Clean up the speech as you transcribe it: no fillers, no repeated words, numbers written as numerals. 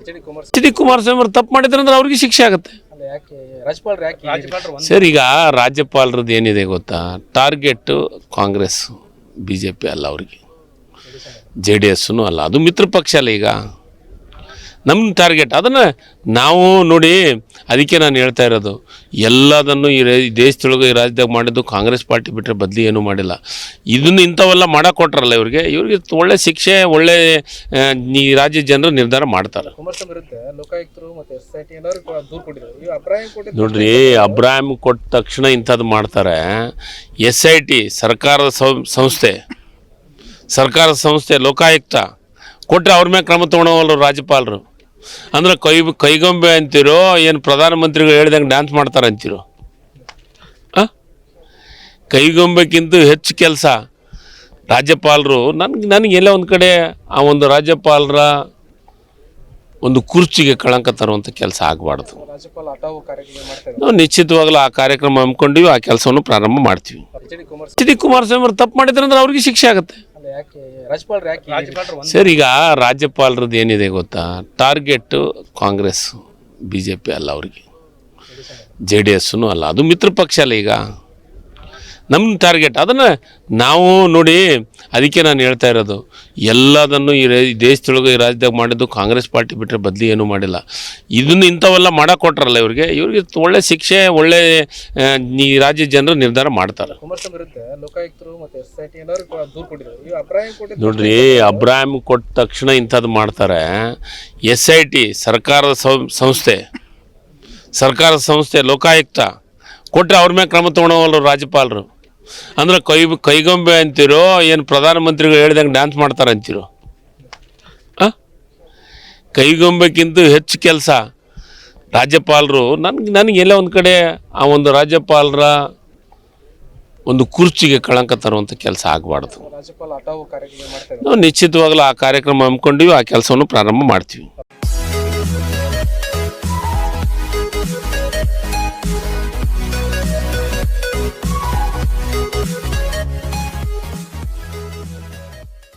H D Kumaraswamy ಅವರು ತಪ್ಪು ಮಾಡಿದ್ರೆ ಅಂದ್ರೆ ಅವ್ರಿಗೆ ಶಿಕ್ಷೆ ಆಗುತ್ತೆ. ಸರ್, ಈಗ ರಾಜ್ಯಪಾಲರದ್ದು ಏನಿದೆ ಗೊತ್ತಾ, ಟಾರ್ಗೆಟ್ ಕಾಂಗ್ರೆಸ್ BJP ಅಲ್ಲ, ಅವ್ರಿಗೆ JDS ಅಲ್ಲ, ಅದು ಮಿತ್ರ ಪಕ್ಷ ಅಲ್ಲ. ಈಗ ನಮ್ಮ ಟಾರ್ಗೆಟ್ ಅದನ್ನು ನಾವು ನೋಡಿ, ಅದಕ್ಕೆ ನಾನು ಹೇಳ್ತಾ ಇರೋದು, ಎಲ್ಲದನ್ನು ಈ ದೇಶದೊಳಗೆ ಈ ರಾಜ್ಯದಾಗ ಮಾಡಿದ್ದು ಕಾಂಗ್ರೆಸ್ ಪಾರ್ಟಿ ಬಿಟ್ಟರೆ ಬದಲಿ ಏನೂ ಮಾಡಿಲ್ಲ. ಇದನ್ನು ಇಂಥವೆಲ್ಲ ಮಾಡಕ್ಕೆ ಕೊಟ್ರಲ್ಲ ಇವ್ರಿಗೆ ಒಳ್ಳೆ ಶಿಕ್ಷೆ, ಒಳ್ಳೆ ಈ ರಾಜ್ಯ ಜನರು ನಿರ್ಧಾರ ಮಾಡ್ತಾರೆ. ನೋಡ್ರಿ, ಅಬ್ರಾಹಿಂ ಕೊಟ್ಟ ತಕ್ಷಣ ಇಂಥದ್ದು ಮಾಡ್ತಾರೆ. SIT ಸರ್ಕಾರದ ಸಂಸ್ಥೆ ಲೋಕಾಯುಕ್ತ ಕೊಟ್ಟರೆ ಅವ್ರ ಮೇಲೆ ಕ್ರಮ ತೊಗೊಳೋವಲ್ಲ ರಾಜ್ಯಪಾಲರು. ಅಂದ್ರೆ ಕೈಗೊಂಬೆ ಅಂತೀರೋ ಏನು, ಪ್ರಧಾನಮಂತ್ರಿಗಳು ಹೇಳ್ದಂಗೆ ಡ್ಯಾನ್ಸ್ ಮಾಡ್ತಾರೆ ಅಂತೀರೋ? ಕೈಗೊಂಬೆಗಿಂತ ಹೆಚ್ಚು ಕೆಲಸ ರಾಜ್ಯಪಾಲರು. ನನಗೆ ಎಲ್ಲ ಒಂದು ಕಡೆ ಆ ಒಂದು ರಾಜ್ಯಪಾಲರ ಒಂದು ಕುರ್ಚಿಗೆ ಕಳಂಕ ತರುವಂಥ ಕೆಲಸ ಆಗಬಾರ್ದು. ನಾವು ನಿಶ್ಚಿತವಾಗಲೂ ಆ ಕಾರ್ಯಕ್ರಮ ಹಮ್ಮಿಕೊಂಡಿವಿ, ಆ ಕೆಲಸವನ್ನು ಪ್ರಾರಂಭ ಮಾಡ್ತೀವಿ. ಎಚ್ ಡಿ ಕುಮಾರಸ್ವಾಮಿ ಅವರು ತಪ್ಪು ಮಾಡಿದ್ರೆ ಅಂದ್ರೆ ಅವ್ರಿಗೆ ಶಿಕ್ಷೆ ಆಗುತ್ತೆ. ಸರ್, ಈಗ ರಾಜ್ಯಪಾಲರದ್ದು ಏನಿದೆ ಗೊತ್ತಾ, ಟಾರ್ಗೆಟ್ ಕಾಂಗ್ರೆಸ್ BJP ಅಲ್ಲ, ಅವ್ರಿಗೆ JDS ಅಲ್ಲ, ಅದು ಮಿತ್ರ ಪಕ್ಷ ಅಲ್ಲ. ಈಗ ನಮ್ಮ ಟಾರ್ಗೆಟ್ ಅದನ್ನು ನಾವು ನೋಡಿ, ಅದಕ್ಕೆ ನಾನು ಹೇಳ್ತಾ ಇರೋದು, ಎಲ್ಲದನ್ನು ಈ ದೇಶದೊಳಗೆ ಈ ರಾಜ್ಯದಾಗ ಮಾಡಿದ್ದು ಕಾಂಗ್ರೆಸ್ ಪಾರ್ಟಿ ಬಿಟ್ಟರೆ ಬದಲಿ ಏನೂ ಮಾಡಿಲ್ಲ. ಇದನ್ನು ಇಂಥವೆಲ್ಲ ಮಾಡಕ್ಕೆ ಕೊಟ್ರಲ್ಲ ಇವ್ರಿಗೆ ಒಳ್ಳೆ ಶಿಕ್ಷೆ, ಒಳ್ಳೆ ಈ ರಾಜ್ಯ ಜನರು ನಿರ್ಧಾರ ಮಾಡ್ತಾರೆ. ನೋಡ್ರಿ, ಅಬ್ರಾಹಿಂ ಕೊಟ್ಟ ತಕ್ಷಣ ಇಂಥದ್ದು ಮಾಡ್ತಾರೆ. SIT ಸರ್ಕಾರದ ಸಂಸ್ಥೆ ಲೋಕಾಯುಕ್ತ ಕೊಟ್ಟರೆ ಅವ್ರ ಮೇಲೆ ಕ್ರಮ ತೊಗೊಳೋವಲ್ಲ ರಾಜ್ಯಪಾಲರು. ಅಂದ್ರೆ ಕೈಗೊಂಬೆ ಅಂತೀರೋ ಏನು, ಪ್ರಧಾನಮಂತ್ರಿಗಳು ಹೇಳ್ದಂಗೆ ಡ್ಯಾನ್ಸ್ ಮಾಡ್ತಾರೆ ಅಂತೀರೋ? ಕೈಗೊಂಬೆಗಿಂತ ಹೆಚ್ಚು ಕೆಲಸ ರಾಜ್ಯಪಾಲರು. ನನಗೆ ಎಲ್ಲ ಒಂದು ಕಡೆ ಆ ಒಂದು ರಾಜ್ಯಪಾಲರ ಒಂದು ಕುರ್ಚಿಗೆ ಕಳಂಕ ತರುವಂಥ ಕೆಲಸ ಆಗಬಾರ್ದು. ನಾವು ನಿಶ್ಚಿತವಾಗಲೂ ಆ ಕಾರ್ಯಕ್ರಮ ಹಮ್ಮಿಕೊಂಡಿವಿ, ಆ ಕೆಲಸವನ್ನು ಪ್ರಾರಂಭ ಮಾಡ್ತೀವಿ.